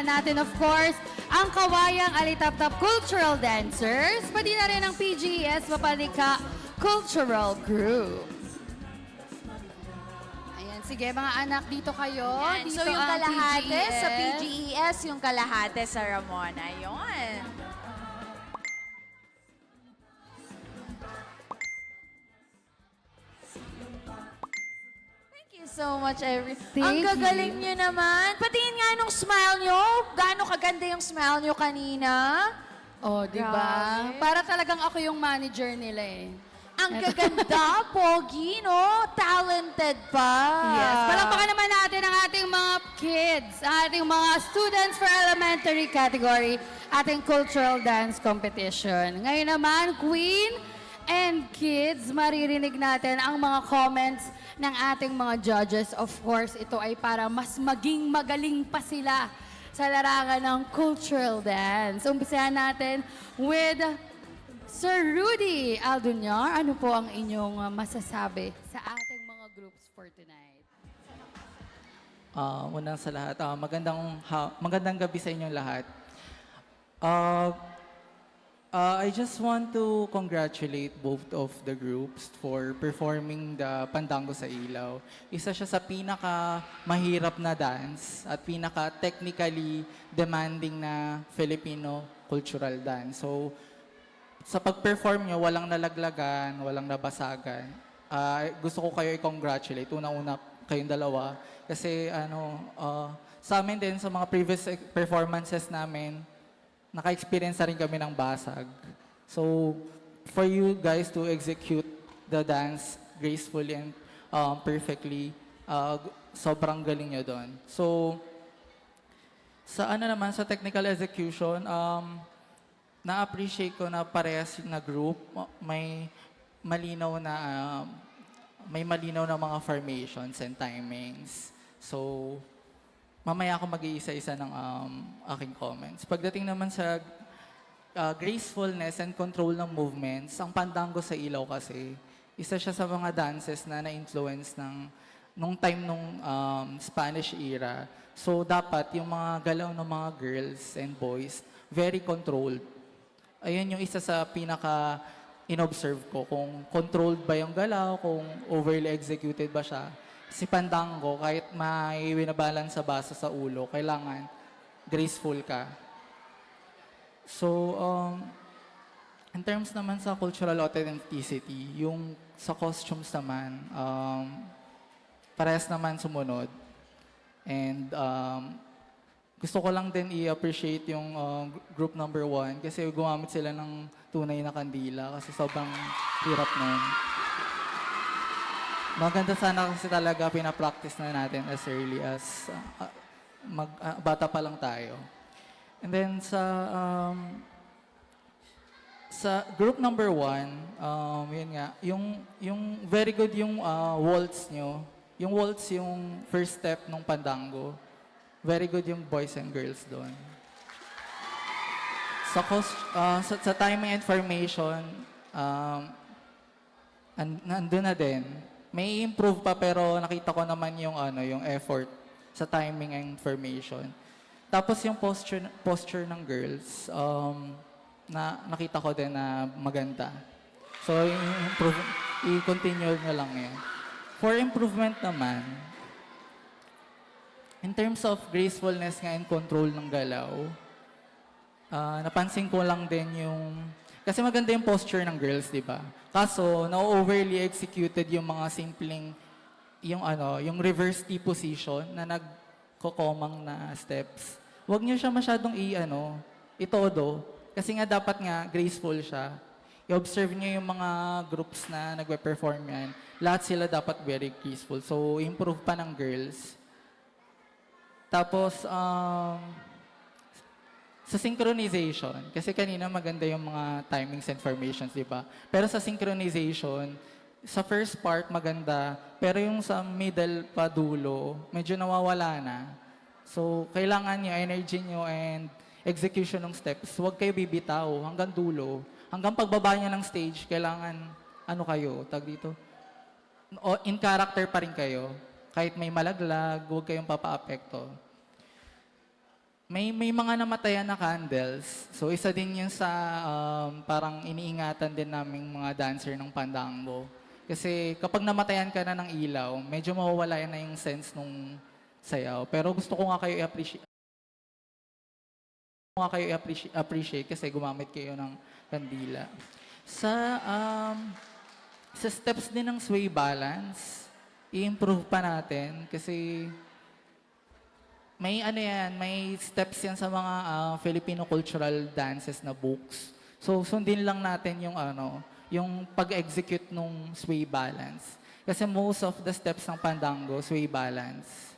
kasama natin, of course, ang Kawayang Alitaptap Cultural Dancers, pati na rin ang PGES Papanika Cultural Group. Ayan, sige mga anak, dito kayo. Yan. Dito So yung ang kalahate sa PGES. PGES, yung kalahate sa Ramona. Yun. Thank you so much, Ang Thank gagaling you. nyo naman. Patingin nga nung smile nyo. Gaano kaganda yung smile nyo kanina. Oh, di ba? Grabe. Para talagang ako yung manager nila eh. Ang gaganda, pogi, no? Talented pa. Yes. Palakpakan naman natin ang ating mga kids, ang ating mga students for elementary category, ating cultural dance competition. Ngayon naman, Queen and kids, maririnig natin ang mga comments ng ating mga judges. Of course, ito ay para mas maging magaling pa sila sa larangan ng cultural dance. Umpisahan natin with Sir Rudy Alduñar. Ano po ang inyong masasabi sa ating mga groups for tonight? Unang sa lahat, magandang gabi sa inyong lahat. Uh, I just want to congratulate both of the groups for performing the Pandango sa Ilaw. Isa siya sa pinaka-mahirap na dance at pinaka-technically demanding na Filipino cultural dance. So, sa pag-perform nyo, walang nalaglagan, walang nabasagan. Gusto ko kayo i-congratulate. Una-una kayong dalawa. Kasi sa amin din, sa mga previous performances namin, naka-experience na rin kami ng basag. So, for you guys to execute the dance gracefully and perfectly, sobrang galing nyo doon. So, sa technical execution, na-appreciate ko na parehas na group, may malinaw na mga formations and timings. So, mamaya ako mag-iisa-isa ng aking comments. Pagdating naman sa gracefulness and control ng movements, ang Pandango sa Ilaw kasi, isa siya sa mga dances na na-influence nung time nung Spanish era. So, dapat yung mga galaw ng mga girls and boys, very controlled. Ayun yung isa sa pinaka-inobserve ko, kung controlled ba yung galaw, kung overly executed ba siya. Si Pandango, kahit may winabalance sa basa sa ulo, kailangan graceful ka. So, in terms naman sa cultural authenticity, yung sa costumes naman, parehas naman sumunod. And gusto ko lang din i-appreciate yung group number 1 kasi gumamit sila ng tunay na kandila kasi sobrang hirap nun. Maganda sana kasi talaga pinapractice na natin as early as bata pa lang tayo. And then sa group number 1, yun nga, yung very good yung waltz nyo. Yung waltz yung first step ng Pandango. Very good yung boys and girls doon. Sa timing and formation, nandun na din. May improve pa pero nakita ko naman yung effort sa timing and formation. Tapos yung posture ng girls, nakita ko din na maganda. So, i-continue nyo lang yan. For improvement naman, in terms of gracefulness nga and control ng galaw, napansin ko lang din kasi maganda yung posture ng girls, di ba? Kaso, na-overly executed yung mga simpleng, yung reverse T position na nagkokomang na steps. Huwag nyo siya masyadong itodo. Kasi nga dapat nga graceful siya. I-observe nyo yung mga groups na nagpe-perform yan. Lahat sila dapat very graceful. So, improve pa ng girls. Tapos, sa synchronization, kasi kanina maganda yung mga timings and formations, di ba? Pero sa synchronization, sa first part maganda, pero yung sa middle pa dulo, medyo nawawala na. So, kailangan yung energy nyo and execution ng steps. Huwag kayo bibitaw hanggang dulo. Hanggang pagbaba nyo ng stage, kailangan, in character pa rin kayo. Kahit may malaglag, huwag kayong papa-apekto. may mga namatayan na candles. So isa din yun sa parang iniingatan din naming mga dancer ng Pandango. Kasi kapag namatayan ka na ng ilaw, medyo mawawala na yung sense nung sayaw. Pero gusto ko nga kayo appreciate kasi gumamit kayo ng kandila. Sa steps din ng sway balance, i-improve pa natin kasi may may steps yan sa mga Filipino cultural dances na books. So sundin lang natin yung pag-execute nung sway balance. Kasi most of the steps ng Pandango, sway balance.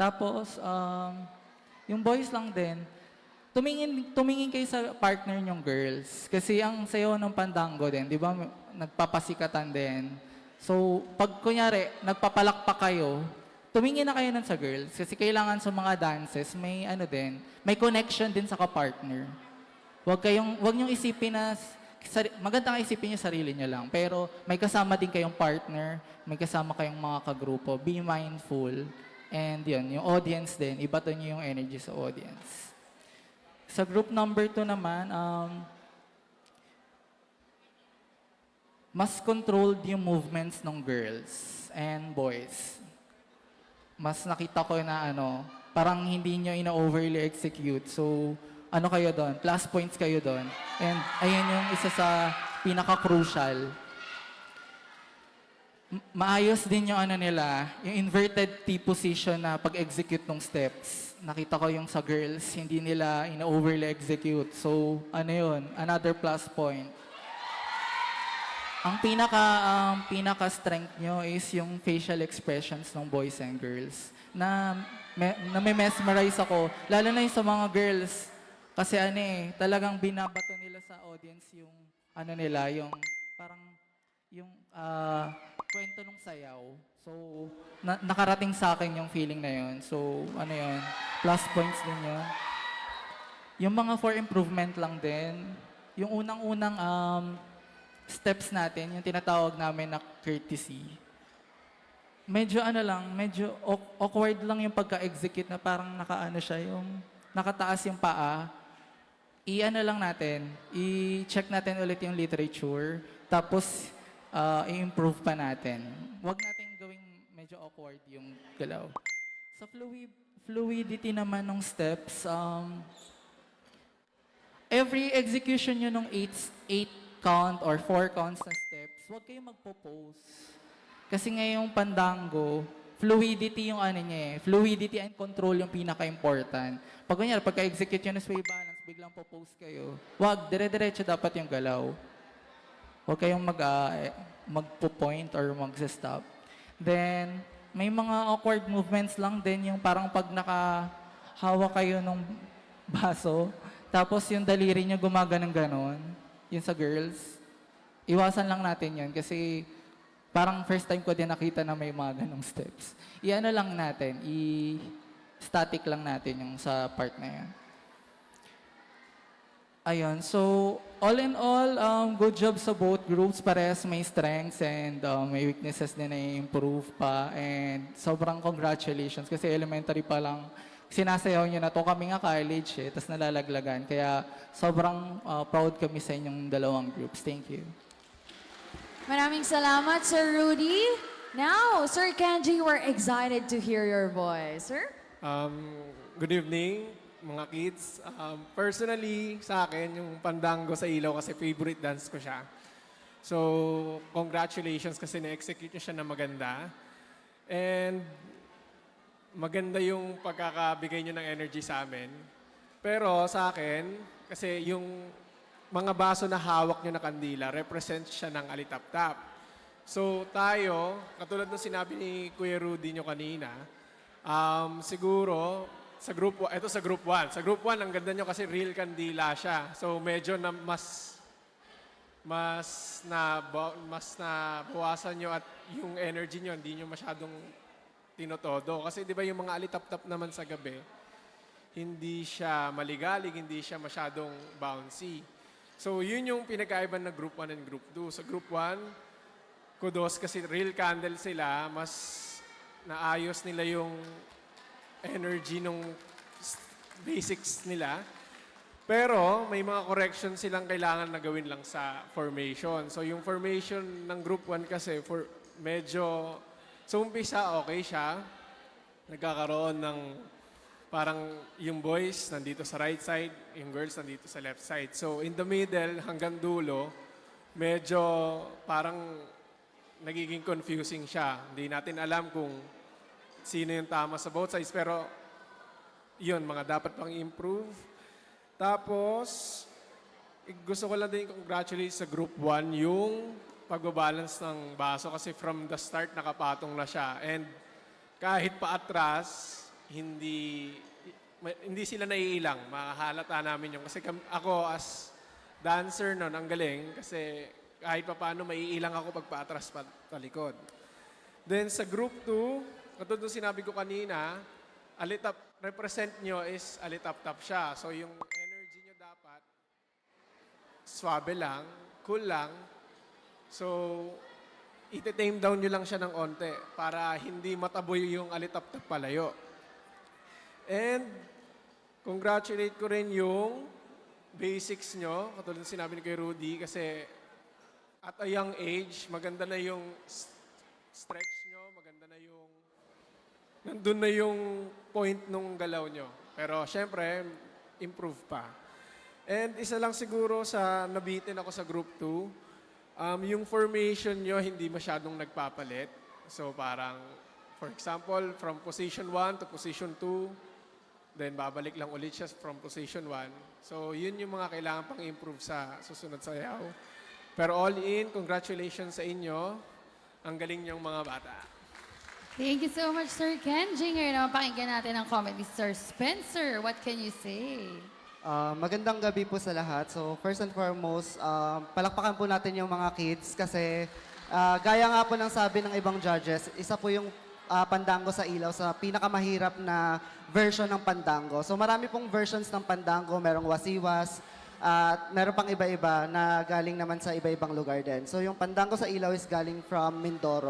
Tapos, yung boys lang din, tumingin kayo sa partner nyong girls. Kasi ang sayo ng Pandango din, di ba, nagpapasikatan din. So, pag kunyari, nagpapalakpak kayo, tumingin na kayo nun sa girls. Kasi kailangan sa mga dances, may connection din sa kapartner. Huwag niyong isipin na, magandang isipin niyo sarili niyo lang. Pero may kasama din kayong partner, may kasama kayong mga kagrupo. Be mindful. And yun, yung audience din, ibato niyo yung energy sa audience. Sa group number 2 naman, mas controlled yung movements ng girls and boys. Mas nakita ko na parang hindi nyo ina-overly execute. So, kayo doon? Plus points kayo doon. And ayun yung isa sa pinaka-crucial. Maayos din yung yung inverted T position na pag-execute ng steps. Nakita ko yung sa girls, hindi nila ina-overly execute. So, another plus point. Ang pinaka-strength nyo is yung facial expressions ng boys and girls. Na may mesmerize ako, lalo na yung sa mga girls. Kasi talagang binabato nila sa audience yung kwento ng sayaw. So, nakarating sa akin yung feeling na yun. So, plus points din yun. Yung mga for improvement lang din, yung unang-unang steps natin, yung tinatawag namin na courtesy. Medyo awkward lang yung pagka-execute na parang yung nakataas yung paa. I-check natin ulit yung literature, tapos i-improve pa natin. Huwag natin gawing medyo awkward yung galaw. Sa fluidity naman ng steps, every execution nyo ng 8 count or 4 counts na steps, huwag kayong magpo-pose. Kasi ngayong Pandango, fluidity yung fluidity and control yung pinaka-important. Pagka-execute nyo ng sway balance, biglang po-pose kayo. Huwag, dire-diretso dapat yung galaw. Huwag kayong magpo-point or mag-stop. Then, may mga awkward movements lang din yung parang pag nakahawa kayo ng baso, tapos yung daliri nyo gumaganon-ganon. Yun sa girls, iwasan lang natin yun kasi parang first time ko din nakita na may mga ganong steps. I-static lang natin yung sa part na yun. Ayun, so all in all, good job sa both groups. Parehas may strengths and may weaknesses din na i-improve pa. And sobrang congratulations kasi elementary pa lang sinasayaw nyo na to. Kami nga college tapos nalalaglagan. Kaya sobrang proud kami sa inyong dalawang groups. Thank you. Maraming salamat, Sir Rudy. Now, Sir Kenji, we're excited to hear your voice. Sir? Good evening, mga kids. Personally, sa akin, yung Pandango sa ilaw kasi favorite dance ko siya. So, congratulations kasi na-execute niyo siya na maganda. And maganda yung pagkakabigay nyo ng energy sa amin. Pero sa akin, kasi yung mga baso na hawak nyo na kandila, represent siya ng alitap-tap. So tayo, katulad ng sinabi ni Kuya Rudy nyo kanina, siguro, sa group 1, Sa group 1, ang ganda nyo kasi real kandila siya. So medyo na mas nabawasan nyo at yung energy nyo, hindi nyo masyadong tinotodo. Kasi di ba yung mga alitap-tap naman sa gabi, hindi siya maligalig, hindi siya masyadong bouncy. So yun yung pinagkaiba ng group 1 and group 2. Sa group 1, kudos kasi real candle sila, mas naayos nila yung energy nung basics nila. Pero may mga corrections silang kailangan na gawin lang sa formation. So yung formation ng Group 1 kasi medyo sa umpisa okay siya. Nagkakaroon ng parang yung boys nandito sa right side, yung girls nandito sa left side. So in the middle hanggang dulo, medyo parang nagiging confusing siya. Hindi natin alam kung sino yung tama sa both sides. Pero yun, mga dapat pang improve. Tapos, gusto ko lang din congratulate sa Group 1 yung pagbabalance ng baso kasi from the start nakapatong na siya. And kahit paatras, hindi sila naiilang. Mahalata namin yung kasi ako as dancer noon, ang galing kasi kahit pa paano maiilang ako pag paatras palikod. Then sa Group 2, katulad ng sinabi ko kanina, alitap represent nyo is alitap-tap siya. So yung energy nyo dapat swabe lang, cool lang. So iti-tame down nyo lang siya ng onte para hindi mataboy yung alitap-tap palayo. And congratulate ko rin yung basics nyo, katulad ng sinabi ni kay Rudy, kasi at a young age, maganda na yung stretch nyo, maganda na yung nandun na yung point nung galaw nyo. Pero syempre, improve pa. And isa lang siguro sa nabitin ako sa Group 2, yung formation nyo hindi masyadong nagpapalit. So parang, for example, from position 1 to position 2, then babalik lang ulit siya from position 1. So yun yung mga kailangan pang improve sa susunod sayaw. Pero all in, congratulations sa inyo. Ang galing niyong mga bata. Thank you so much, Sir Kenji. Ngayon naman pakinggan natin ang comedy Sir Spencer. What can you say? Magandang gabi po sa lahat. So first and foremost, palakpakan po natin yung mga kids kasi gaya nga po ng sabi ng ibang judges, isa po yung pandango sa ilaw sa pinakamahirap na version ng pandango. So marami pong versions ng pandango, merong wasiwas, at meron pang iba-iba na galing naman sa iba-ibang lugar din. So yung pandango sa ilaw is galing from Mindoro.